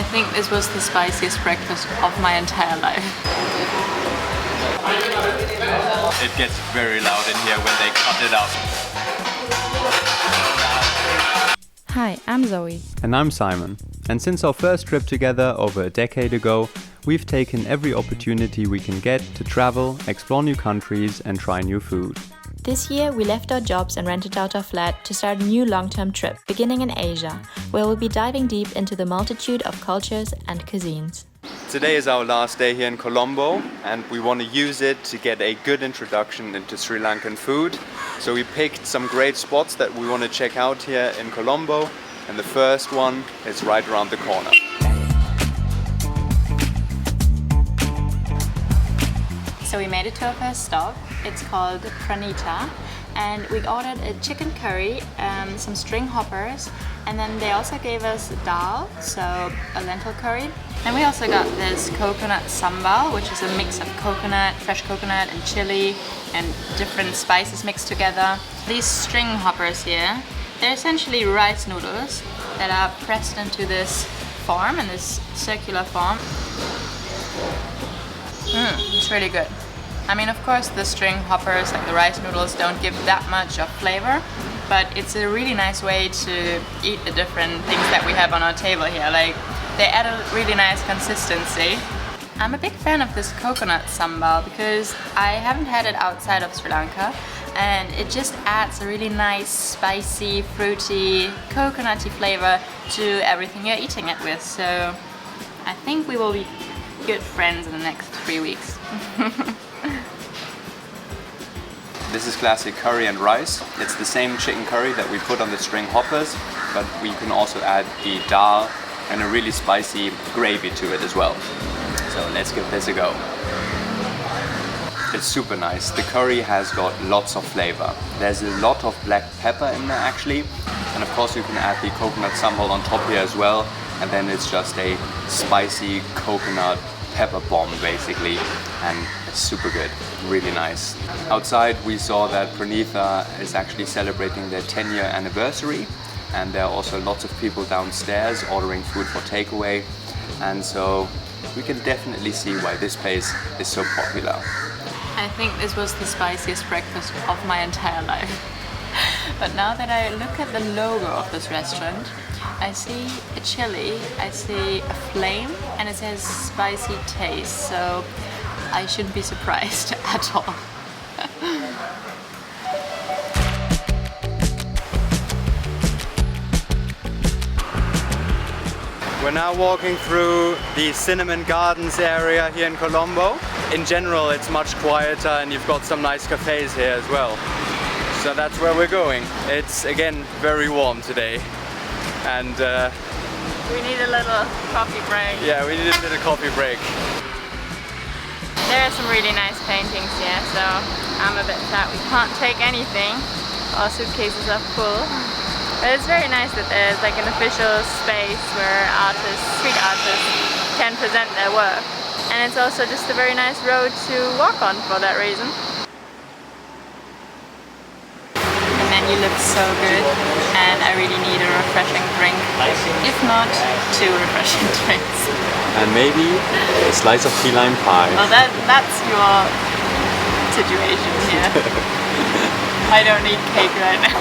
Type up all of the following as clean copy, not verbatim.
I think this was the spiciest breakfast of my entire life. It gets very loud in here when they cut it up. Hi, I'm Zoe. And I'm Simon. And since our first trip together over a decade ago, we've taken every opportunity we can get to travel, explore new countries and try new food. This year, we left our jobs and rented out our flat to start a new long-term trip, beginning in Asia, where we'll be diving deep into the multitude of cultures and cuisines. Today is our last day here in Colombo, and we want to use it to get a good introduction into Sri Lankan food. So we picked some great spots that we want to check out here in Colombo, and the first one is right around the corner. So we made it to our first stop. It's called Praneetha, and we ordered a chicken curry, some string hoppers, and then they also gave us dal, so a lentil curry. And we also got this coconut sambal, which is a mix of coconut, fresh coconut and chili and different spices mixed together. These string hoppers here, they're essentially rice noodles that are pressed into this form, in this circular form. It's really good. I mean, of course, the string hoppers, like the rice noodles, don't give that much of flavor, but it's a really nice way to eat the different things that we have on our table here. Like, they add a really nice consistency. I'm a big fan of this coconut sambal because I haven't had it outside of Sri Lanka, and it just adds a really nice, spicy, fruity, coconutty flavor to everything you're eating it with. So I think we will be good friends in the next 3 weeks. This is classic curry and rice. It's the same chicken curry that we put on the string hoppers, but we can also add the dal and a really spicy gravy to it as well. So let's give this a go. It's super nice. The curry has got lots of flavor. There's a lot of black pepper in there actually, and of course you can add the coconut sambal on top here as well, and then it's just a spicy coconut pepper bomb basically, and it's super good, really nice. Outside we saw that Praneetha is actually celebrating their 10-year anniversary, and there are also lots of people downstairs ordering food for takeaway, and so we can definitely see why this place is so popular. I think this was the spiciest breakfast of my entire life. But now that I look at the logo of this restaurant, I see a chili, I see a flame, and it says spicy taste, so I shouldn't be surprised at all. We're now walking through the Cinnamon Gardens area here in Colombo. In general, it's much quieter and you've got some nice cafes here as well. So that's where we're going. It's again very warm today, and We need a little coffee break. yeah, we need a little coffee break. There are some really nice paintings here, so I'm a bit sad we can't take anything. Our suitcases are full. But it's very nice that there's like an official space where artists, street artists, can present their work. And it's also just a very nice road to walk on for that reason. The menu looks so good, and I really need a refreshing drink. If not, 2 refreshing drinks. And maybe a slice of key lime pie. Well, that's your situation here. I don't need cake right now.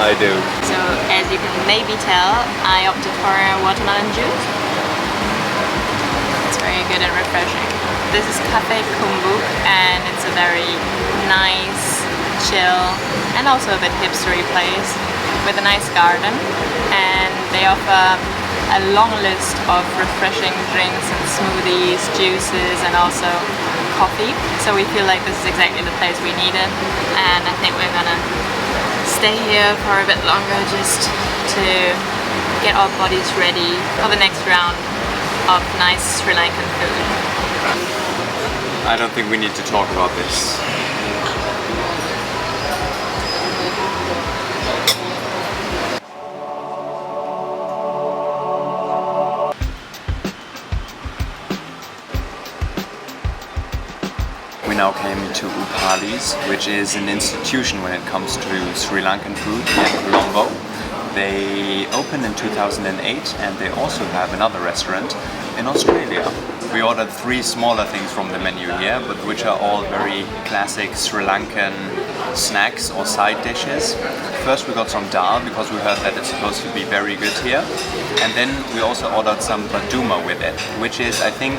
I do. So, as you can maybe tell, I opted for a watermelon juice. It's very good and refreshing. This is Cafe Kumbuk, and it's a very nice, chill, and also a bit hipstery place with a nice garden. And they offer a long list of refreshing drinks and smoothies, juices, and also coffee. So we feel like this is exactly the place we needed, and I think we're gonna stay here for a bit longer just to get our bodies ready for the next round of nice Sri Lankan food. I don't think we need to talk about this. We now came to Upali's, which is an institution when it comes to Sri Lankan food here in Colombo. They opened in 2008 and they also have another restaurant in Australia. We ordered 3 smaller things from the menu here, but which are all very classic Sri Lankan snacks or side dishes. First we got some dal because we heard that it's supposed to be very good here. And then we also ordered some Batuma with it, which is, I think,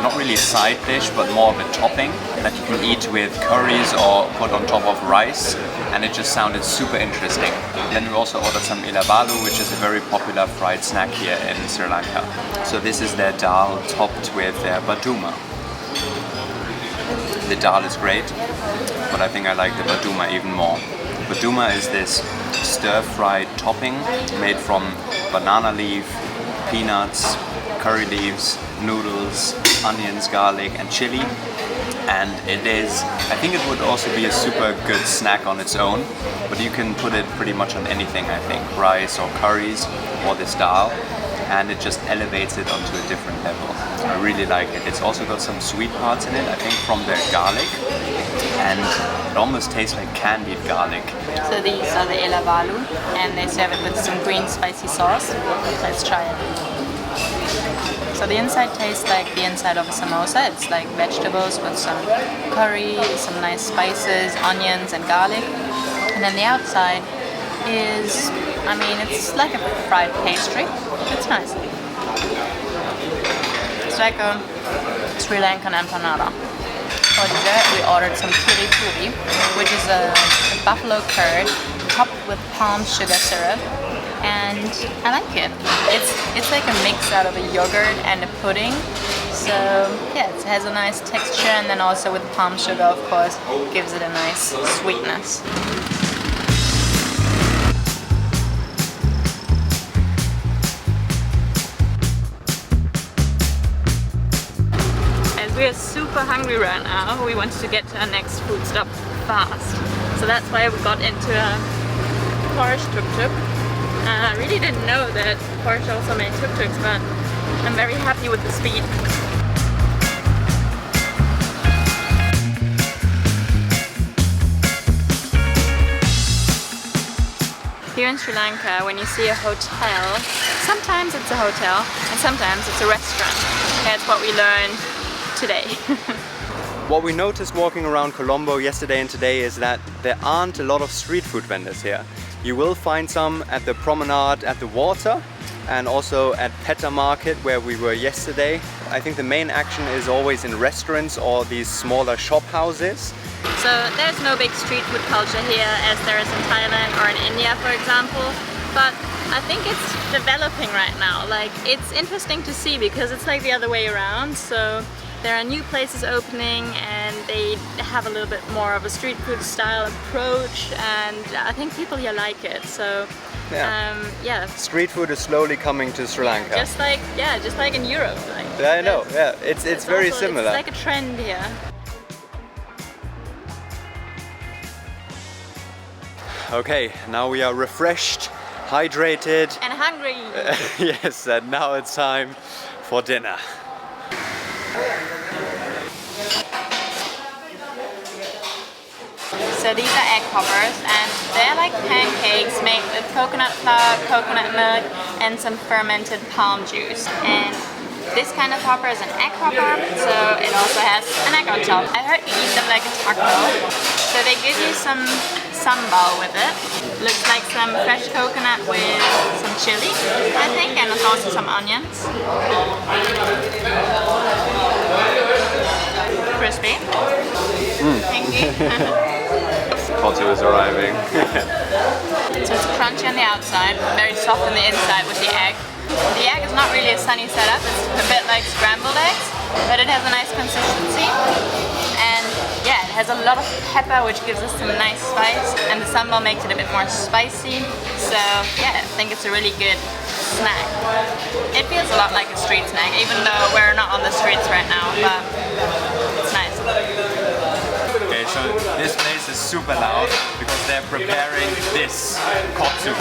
not really a side dish, but more of a topping that you can eat with curries or put on top of rice, and it just sounded super interesting. Then we also ordered some Elawalu, which is a very popular fried snack here in Sri Lanka. So this is their dal topped with their Batuma. The dal is great, but I think I like the Batuma even more. Batuma is this stir-fried topping made from banana leaf, peanuts, curry leaves, noodles, onions, garlic and chili. And it is, I think it would also be a super good snack on its own, but you can put it pretty much on anything, I think, rice or curries or this dal, and it just elevates it onto a different level. I really like it. It's also got some sweet parts in it, I think from the garlic, and it almost tastes like candied garlic. So these are the Elawalu, and they serve it with some green spicy sauce. Let's try it. So the inside tastes like the inside of a samosa. It's like vegetables with some curry, some nice spices, onions and garlic. And then the outside is, I mean, it's like a fried pastry. It's nice. It's like a Sri Lankan empanada. For dessert we ordered some puri puri, which is a buffalo curd topped with palm sugar syrup. And I like it. It's like a mix out of a yogurt and a pudding. So yeah, it has a nice texture, and then also with palm sugar, of course, gives it a nice sweetness. As we are super hungry right now, we wanted to get to our next food stop fast. So that's why we got into a Porsche tuk-tuk. I really didn't know that Porsche also made tuk-tuks, but I'm very happy with the speed. Here in Sri Lanka, when you see a hotel, sometimes it's a hotel and sometimes it's a restaurant. That's what we learned today. What we noticed walking around Colombo yesterday and today is that there aren't a lot of street food vendors here. You will find some at the promenade at the water and also at Petta Market where we were yesterday. I think the main action is always in restaurants or these smaller shop houses. So there's no big street food culture here as there is in Thailand or in India, for example, but I think it's developing right now. Like, it's interesting to see because it's like the other way around. So there are new places opening and they have a little bit more of a street food style approach, and I think people here like it. So yeah. Street food is slowly coming to Sri Lanka. Just like in Europe. Like, yeah, I know. Yeah, it's very also, similar. It's like a trend here. Okay, now we are refreshed, hydrated and hungry. Yes, and now it's time for dinner. So these are egg poppers, and they're like pancakes made with coconut flour, coconut milk and some fermented palm juice. And this kind of popper is an egg popper, so it also has an egg on top. I heard you eat them like a taco. So they give you some sambal with it. Looks like some fresh coconut with some chili, I think, and also some onions. Crispy. Thank you. Kottu is arriving. So it's crunchy on the outside, very soft on the inside with the egg. The egg is not really a sunny setup, it's a bit like scrambled eggs, but it has a nice consistency. And yeah, it has a lot of pepper, which gives us some nice spice, and the sambal makes it a bit more spicy. So yeah, I think it's a really good snack. It feels a lot like a street snack, even though we're not on the streets right now, but it's nice. Okay, so this place is super loud because they're preparing this Kottu.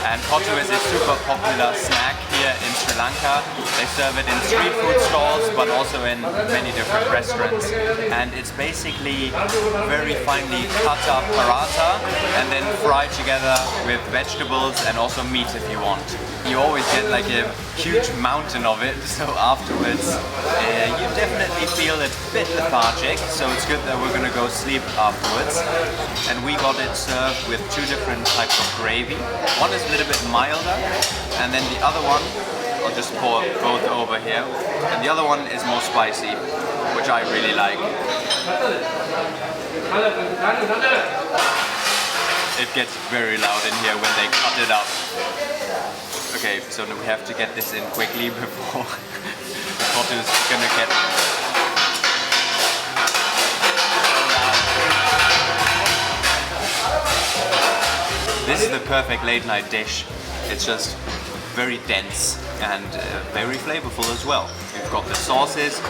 And Kottu is a super popular snack here in Sri Lanka. They serve it in street food stalls, but also in many different restaurants. And it's basically very finely cut up paratha and then fried together with vegetables and also meat if you want. You always get like a huge mountain of it, so afterwards you definitely feel a bit lethargic, so it's good that we're gonna go sleep afterwards. And we got it served with two different types of gravy. One is a little bit milder, and then the other one, I'll just pour both over here, and the other one is more spicy, which I really like. It gets very loud in here when they cut it up. Okay, so we have to get this in quickly before the Kottu is gonna get... This is the perfect late night dish. It's just very dense and very flavorful as well. We've got the sauces,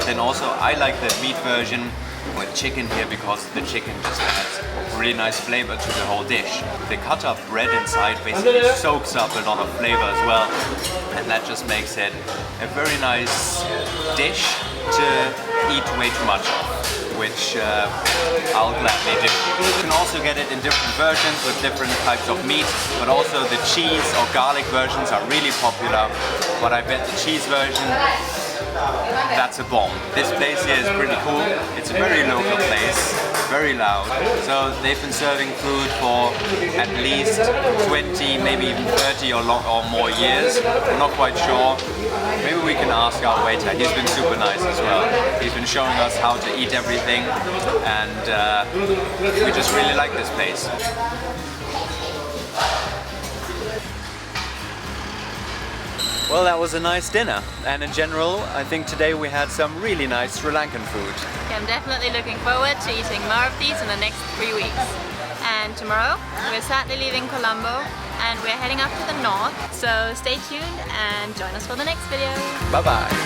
then also I like the meat version with chicken here because the chicken just adds really nice flavor to the whole dish. The cut up bread inside basically soaks up a lot of flavor as well, and that just makes it a very nice dish to eat way too much of, which I'll gladly do. You can also get it in different versions with different types of meat, but also the cheese or garlic versions are really popular, but I bet the cheese version, that's a bomb. This place here is pretty cool. It's a very local place, very loud. So they've been serving food for at least 20, maybe even 30 or more years. I'm not quite sure. Maybe we can ask our waiter. He's been super nice as well. He's been showing us how to eat everything, and we just really like this place. Well, that was a nice dinner, and in general I think today we had some really nice Sri Lankan food. Yeah, I'm definitely looking forward to eating more of these in the next 3 weeks. And tomorrow we're sadly leaving Colombo and we're heading up to the north, so stay tuned and join us for the next video. Bye bye!